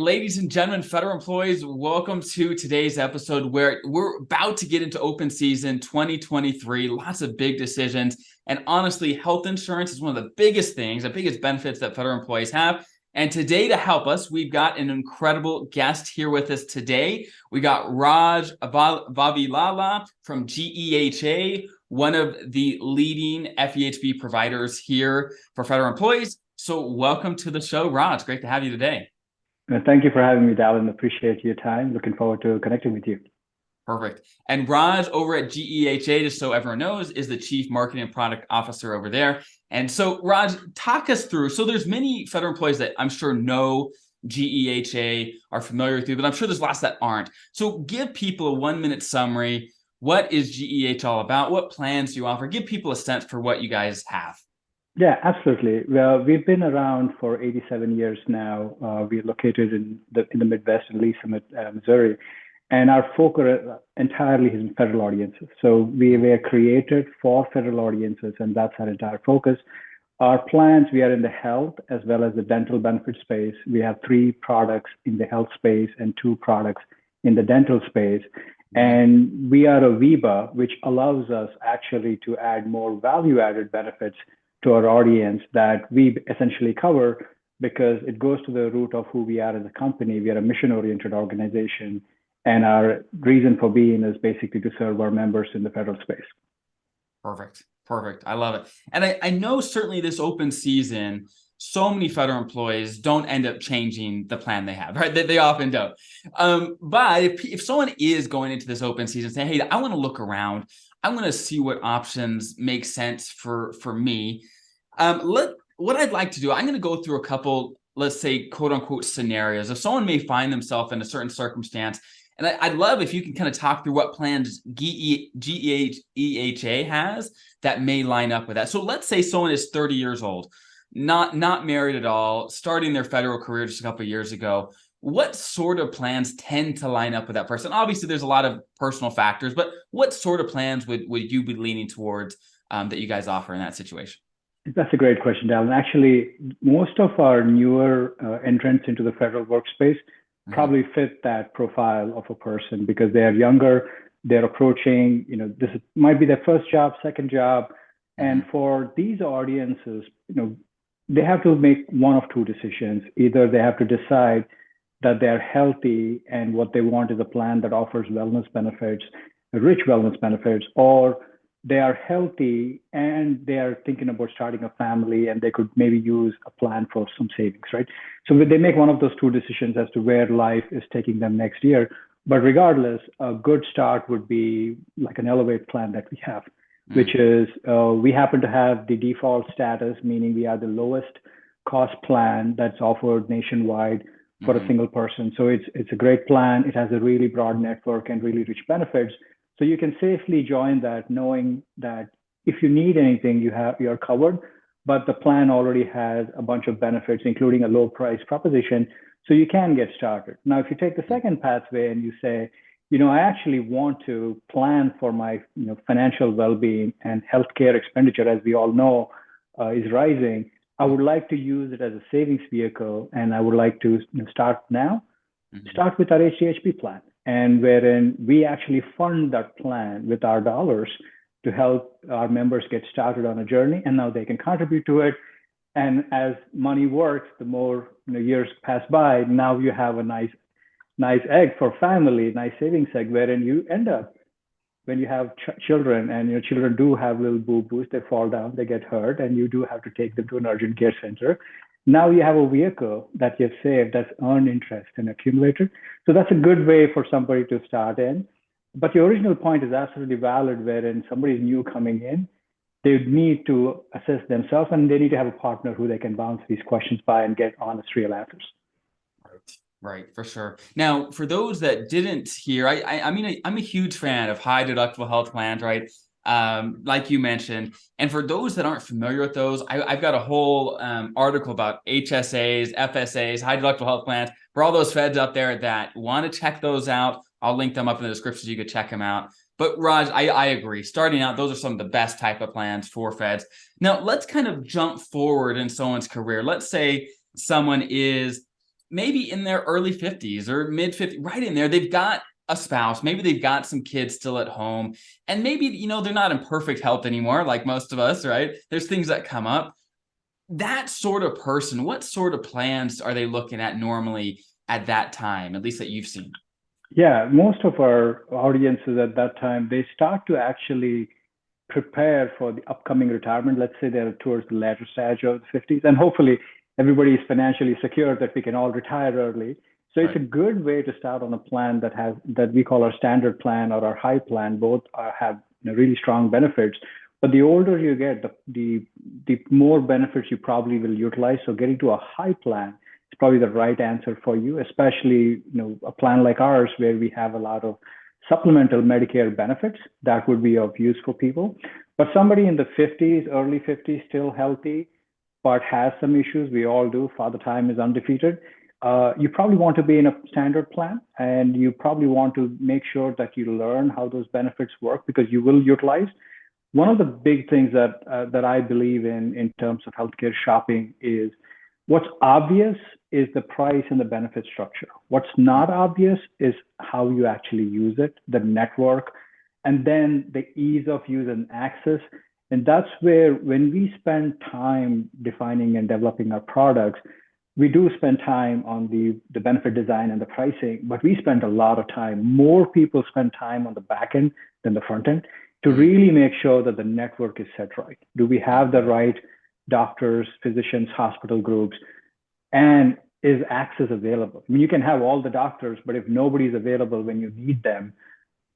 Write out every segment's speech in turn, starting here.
Ladies and gentlemen, federal employees, welcome to today's episode where we're about to get into open season 2023. Lots of big decisions. And honestly, health insurance is one of the biggest things, the biggest benefits that federal employees have. And today, to help us, we've got an incredible guest here with us today. We got Raj Vavilala from GEHA, one of the leading FEHB providers here for federal employees. So welcome to the show, Raj. Great to have you today. Thank you for having me, Dallin. Appreciate your time. Looking forward to connecting with you. Perfect. And Raj over at GEHA, just so everyone knows, is the Chief Marketing and Product Officer over there. And so, Raj, talk us through. So there's many federal employees that I'm sure know GEHA, are familiar with you, but I'm sure there's lots that aren't. So give people a 1-minute summary. What is GEHA all about? What plans do you offer? Give people a sense for what you guys have. Yeah, absolutely. Well, we've been around for 87 years now. We're located in the Midwest in Lee Summit, Missouri, and our focus entirely is in federal audiences. So we were created for federal audiences, and that's our entire focus. Our plans, we are in the health as well as the dental benefit space. We have 3 products in the health space and 2 products in the dental space. And we are a VIBA, which allows us actually to add more value-added benefits to our audience that we essentially cover, because it goes to the root of who we are as a company. We are a mission-oriented organization, and our reason for being is basically to serve our members in the federal space. Perfect. Perfect. I love it. And I know certainly this open season, so many federal employees don't end up changing the plan they have, right? They often don't. But if someone is going into this open season saying, hey, I want to look around, I want to see what options make sense for me. What I'd like to do, I'm going to go through a couple, let's say, quote unquote, scenarios. If someone may find themselves in a certain circumstance, and I'd love if you can kind of talk through what plans GEHA has that may line up with that. So let's say someone is 30 years old, not married at all, starting their federal career just a couple of years ago. What sort of plans tend to line up with that person? Obviously, there's a lot of personal factors, but what sort of plans would you be leaning towards that you guys offer in that situation? That's a great question, Dallin. Actually, most of our newer entrants into the federal workspace probably fit that profile of a person because they are younger, they're approaching, this might be their first job, second job. And for these audiences, they have to make one of 2 decisions. Either they have to decide that they're healthy and what they want is a plan that offers wellness benefits, rich wellness benefits, or they are healthy and they are thinking about starting a family and they could maybe use a plan for some savings, right? So they make one of those 2 decisions as to where life is taking them next year. But regardless, a good start would be like an Elevate plan that we have, which is we happen to have the default status, meaning we are the lowest cost plan that's offered nationwide for a single person. So it's a great plan. It has a really broad network and really rich benefits. So you can safely join that knowing that if you need anything, you're covered, but the plan already has a bunch of benefits, including a low price proposition. So you can get started. Now, if you take the second pathway and you say, I actually want to plan for my financial well-being, and healthcare expenditure, as we all know, is rising. I would like to use it as a savings vehicle, and I would like to start now. Start with our HDHP plan, and wherein we actually fund that plan with our dollars to help our members get started on a journey, and now they can contribute to it. And as money works, the more years pass by, now you have a nice egg for family, nice savings egg, wherein you end up when you have children and your children do have little boo-boos, they fall down, they get hurt, and you do have to take them to an urgent care center. Now you have a vehicle that you've saved that's earned interest and accumulated. So that's a good way for somebody to start in. But your original point is absolutely valid, wherein somebody's new coming in, they need to assess themselves and they need to have a partner who they can bounce these questions by and get honest, real answers. Right, for sure. Now, for those that didn't hear, I mean, I'm a huge fan of high deductible health plans, right? Like you mentioned. And for those that aren't familiar with those, I've got a whole article about HSAs, FSAs, high deductible health plans, for all those feds out there that want to check those out. I'll link them up in the description so you could check them out. But Raj, I agree. Starting out, those are some of the best type of plans for feds. Now, let's kind of jump forward in someone's career. Let's say someone is maybe in their early 50s or mid 50s, right in there. They've got a spouse, maybe they've got some kids still at home, and maybe, they're not in perfect health anymore, like most of us, right? There's things that come up. That sort of person, what sort of plans are they looking at normally at that time, at least that you've seen? Yeah, most of our audiences at that time, they start to actually prepare for the upcoming retirement. Let's say they're towards the latter stage of the 50s, and hopefully everybody is financially secure that we can all retire early. So it's a good way to start on a plan that we call our standard plan or our high plan. Both have really strong benefits. But the older you get, the more benefits you probably will utilize. So getting to a high plan is probably the right answer for you, especially a plan like ours where we have a lot of supplemental Medicare benefits that would be of use for people. But somebody in the 50s, early 50s, still healthy, but has some issues. We all do. Father Time is undefeated. You probably want to be in a standard plan, and you probably want to make sure that you learn how those benefits work because you will utilize. One of the big things that I believe in terms of healthcare shopping is what's obvious is the price and the benefit structure. What's not obvious is how you actually use it, the network, and then the ease of use and access. And that's where when we spend time defining and developing our products, we do spend time on the benefit design and the pricing, but we spend a lot of time. More people spend time on the back end than the front end to really make sure that the network is set right. Do we have the right doctors, physicians, hospital groups, and is access available? I mean, you can have all the doctors, but if nobody's available when you need them,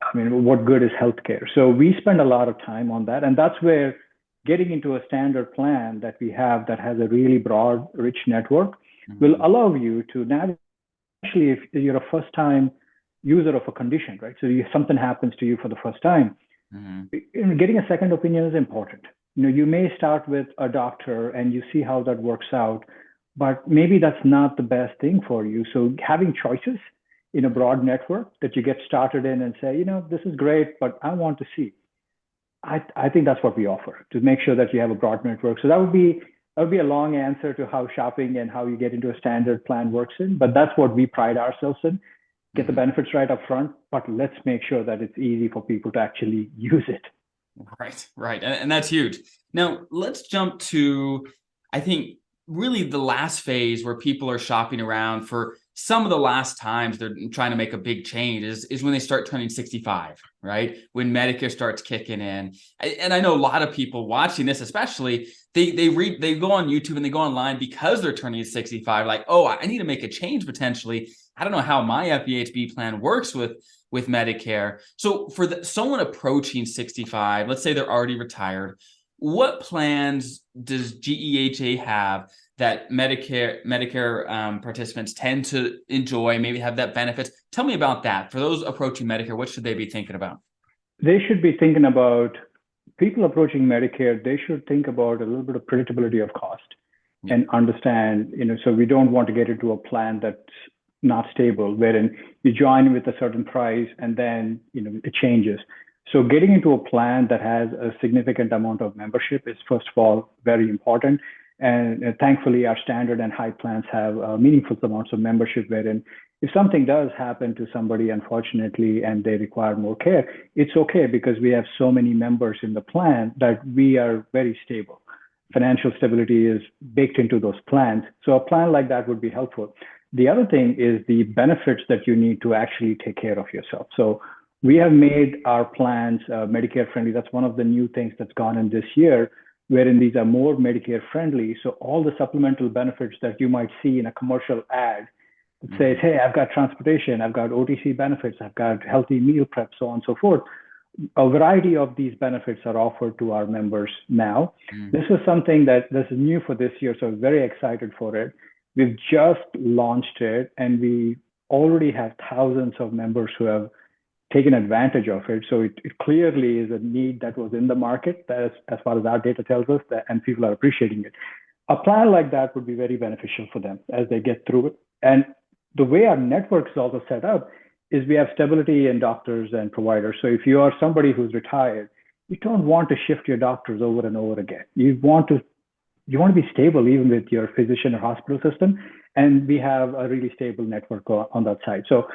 I mean, what good is healthcare? So we spend a lot of time on that. And that's where getting into a standard plan that we have that has a really broad, rich network will allow you to navigate, especially if you're a first-time user of a condition, right? So something happens to you for the first time. Getting a second opinion is important. You may start with a doctor and you see how that works out, but maybe that's not the best thing for you. So having choices in a broad network that you get started in and say, this is great, but I want to see. I think that's what we offer, to make sure that you have a broad network. So that would be a long answer to how shopping and how you get into a standard plan works in, but that's what we pride ourselves in. Get the benefits right up front, but let's make sure that it's easy for people to actually use it. Right. And that's huge. Now, let's jump to, I think, really the last phase where people are shopping around for some of the last times they're trying to make a big change is when they start turning 65, right? When Medicare starts kicking in. And I know a lot of people watching this, especially, they go on YouTube and they go online because they're turning 65, like, oh, I need to make a change potentially. I don't know how my FEHB plan works with Medicare. So for someone approaching 65, let's say they're already retired, what plans does GEHA have that Medicare participants tend to enjoy, maybe have that benefits? Tell me about that. For those approaching Medicare, what should they be thinking about? They should be thinking about, people approaching Medicare, they should think about a little bit of predictability of cost and understand, so we don't want to get into a plan that's not stable, wherein you join with a certain price and then, it changes. So getting into a plan that has a significant amount of membership is, first of all, very important. And thankfully, our standard and high plans have meaningful amounts of membership, wherein if something does happen to somebody, unfortunately, and they require more care, it's okay because we have so many members in the plan that we are very stable. Financial stability is baked into those plans. So a plan like that would be helpful. The other thing is the benefits that you need to actually take care of yourself. So we have made our plans Medicare friendly. That's one of the new things that's gone in this year, wherein these are more Medicare friendly. So all the supplemental benefits that you might see in a commercial ad that says, hey, I've got transportation, I've got OTC benefits, I've got healthy meal prep, so on and so forth. A variety of these benefits are offered to our members now. This is something this is new for this year, so I'm very excited for it. We've just launched it, and we already have thousands of members who have taken advantage of it. So it clearly is a need that was in the market, as far as our data tells us, and people are appreciating it. A plan like that would be very beneficial for them as they get through it. And the way our network is also set up is we have stability in doctors and providers. So if you are somebody who's retired, you don't want to shift your doctors over and over again. You want to be stable even with your physician or hospital system. And we have a really stable network on that side. So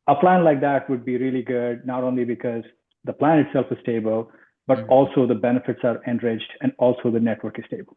a plan like that would be really good, not only because the plan itself is stable, but also the benefits are enriched and also the network is stable.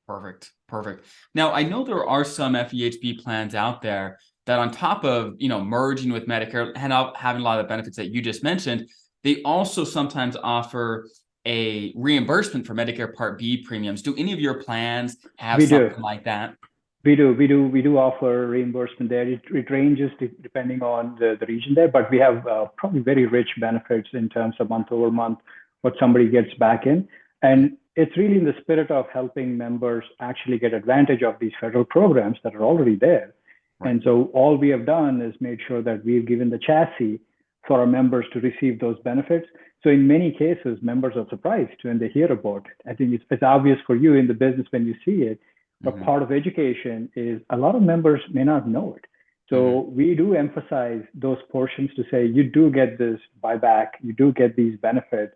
Perfect. Perfect. Now, I know there are some FEHB plans out there that on top of, merging with Medicare and having a lot of the benefits that you just mentioned, they also sometimes offer a reimbursement for Medicare Part B premiums. Do any of your plans have something like that? We do offer reimbursement there. It ranges depending on the region there, but we have probably very rich benefits in terms of month over month, what somebody gets back in. And it's really in the spirit of helping members actually get advantage of these federal programs that are already there. Right. And so all we have done is made sure that we've given the chassis for our members to receive those benefits. So in many cases, members are surprised when they hear about it. I think it's obvious for you in the business when you see it, but part of education is a lot of members may not know it. So we do emphasize those portions to say, you do get this buyback, you do get these benefits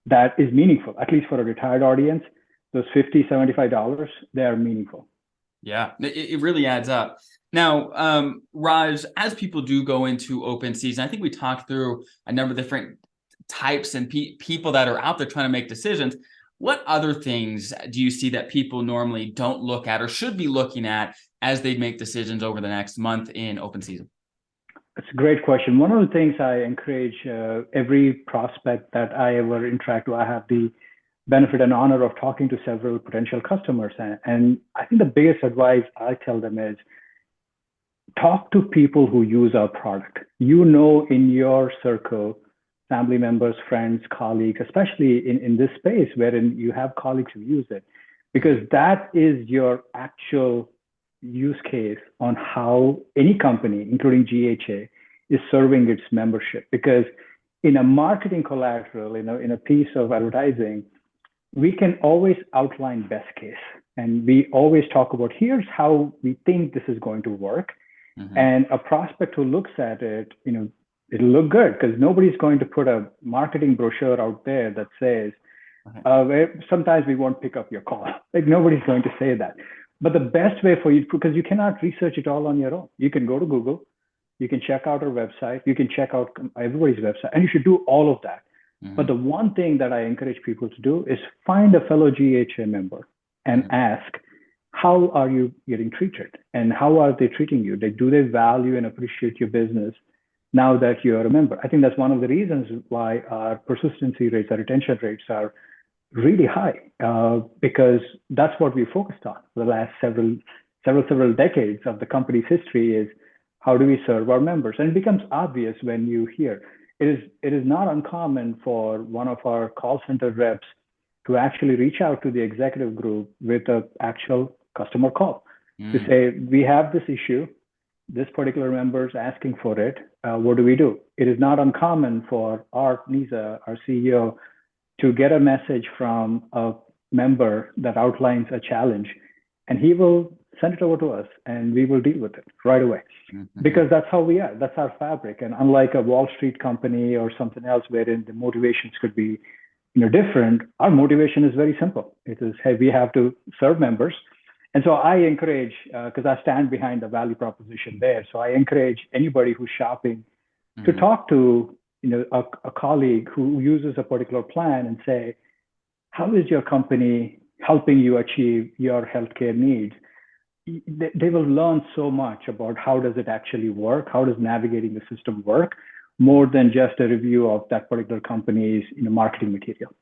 that is meaningful, at least for a retired audience. Those $50, $75, they are meaningful. Yeah, it really adds up. Now, Raj, as people do go into open season, I think we talked through a number of different types and people that are out there trying to make decisions. What other things do you see that people normally don't look at or should be looking at as they make decisions over the next month in open season? That's a great question. One of the things I encourage every prospect that I ever interact with, I have the benefit and honor of talking to several potential customers. And I think the biggest advice I tell them is talk to people who use our product. In your circle, family members, friends, colleagues, especially in this space wherein you have colleagues who use it, because that is your actual use case on how any company, including GEHA, is serving its membership. Because in a marketing collateral, in a piece of advertising, we can always outline best case. And we always talk about, here's how we think this is going to work. And a prospect who looks at it, it'll look good because nobody's going to put a marketing brochure out there that says, sometimes we won't pick up your call. Like nobody's going to say that. But the best way for you, because you cannot research it all on your own. You can go to Google, you can check out our website, you can check out everybody's website, and you should do all of that. But the one thing that I encourage people to do is find a fellow GEHA member and ask, how are you getting treated? And how are they treating you? Do they value and appreciate your business now that you're a member? I think that's one of the reasons why our persistency rates, our retention rates are really high, because that's what we focused on for the last several decades of the company's history is how do we serve our members? And it becomes obvious when you hear it is not uncommon for one of our call center reps to actually reach out to the executive group with an actual customer call to say, we have this issue, this particular member is asking for it. What do we do? It is not uncommon for Art Nisa, our CEO, to get a message from a member that outlines a challenge, and he will send it over to us and we will deal with it right away. Because that's how we are. That's our fabric. And unlike a Wall Street company or something else wherein the motivations could be different, our motivation is very simple. It is, hey, we have to serve members. And so I encourage, because I stand behind the value proposition there. So I encourage anybody who's shopping to talk to a colleague who uses a particular plan and say, how is your company helping you achieve your healthcare needs? They will learn so much about how does it actually work, how does navigating the system work, more than just a review of that particular company's marketing material.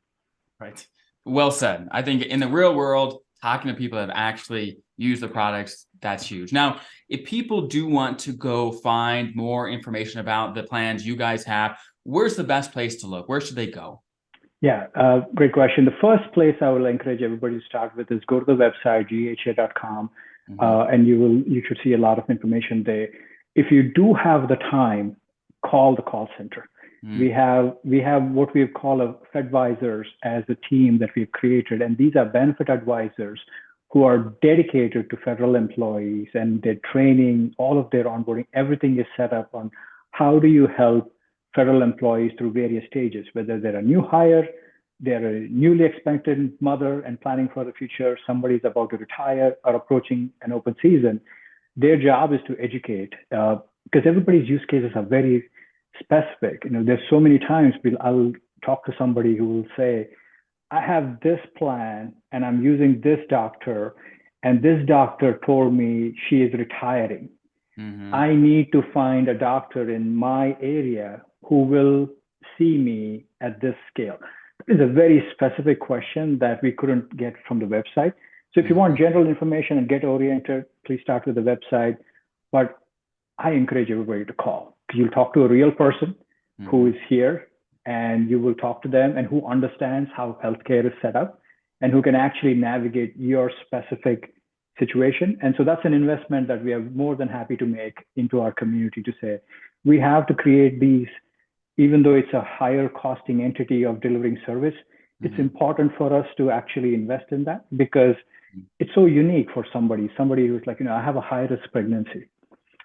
Right. Well said. I think in the real world, talking to people that have actually used the products, that's huge. Now, if people do want to go find more information about the plans you guys have, where's the best place to look? Where should they go? Yeah, great question. The first place I will encourage everybody to start with is go to the website, geha.com, and you should see a lot of information there. If you do have the time, call the call center. We have what we call a FEDvisors as a team that we've created, and these are benefit advisors who are dedicated to federal employees, and their training, all of their onboarding, everything is set up on how do you help federal employees through various stages, whether they're a new hire, they're a newly expectant mother and planning for the future, somebody's about to retire or approaching an open season. Their job is to educate, because everybody's use cases are very specific. There's so many times I'll talk to somebody who will say, I have this plan and I'm using this doctor, and this doctor told me she is retiring. I need to find a doctor in my area who will see me at this scale. It's a very specific question that we couldn't get from the website. So if you want general information and get oriented, please start with the website. But I encourage everybody to call, because you'll talk to a real person who is here, and you will talk to them and who understands how healthcare is set up and who can actually navigate your specific situation. And so that's an investment that we are more than happy to make into our community, to say, we have to create these, even though it's a higher costing entity of delivering service, it's important for us to actually invest in that, because it's so unique for somebody who's like, I have a high risk pregnancy.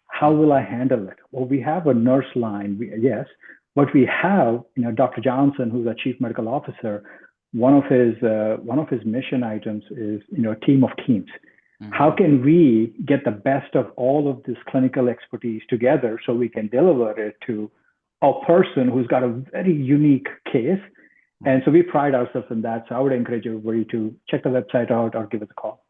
How will I handle it? Well, we have a nurse line, yes, but we have, Dr. Johnson, who's our chief medical officer. One of his mission items is, a team of teams. How can we get the best of all of this clinical expertise together so we can deliver it to a person who's got a very unique case? And so we pride ourselves in that. So I would encourage everybody to check the website out or give us a call.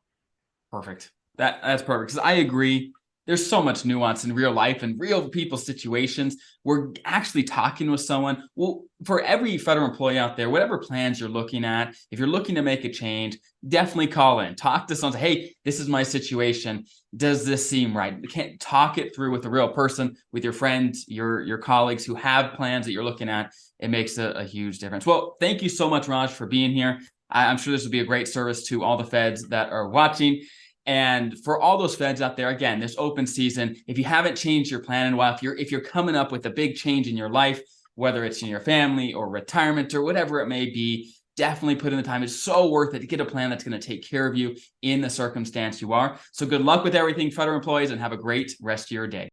Perfect. That's perfect, because I agree. There's so much nuance in real life and real people situations. We're actually talking with someone. Well, for every federal employee out there, whatever plans you're looking at, if you're looking to make a change, definitely call in. Talk to someone. Say, hey, this is my situation. Does this seem right? You can't talk it through with a real person, with your friends, your colleagues who have plans that you're looking at. It makes a huge difference. Well, thank you so much, Raj, for being here. I'm sure this will be a great service to all the feds that are watching. And for all those feds out there, again, this open season, if you haven't changed your plan in a while, if you're coming up with a big change in your life, whether it's in your family or retirement or whatever it may be, definitely put in the time. It's so worth it to get a plan that's going to take care of you in the circumstance you are. So good luck with everything, federal employees, and have a great rest of your day.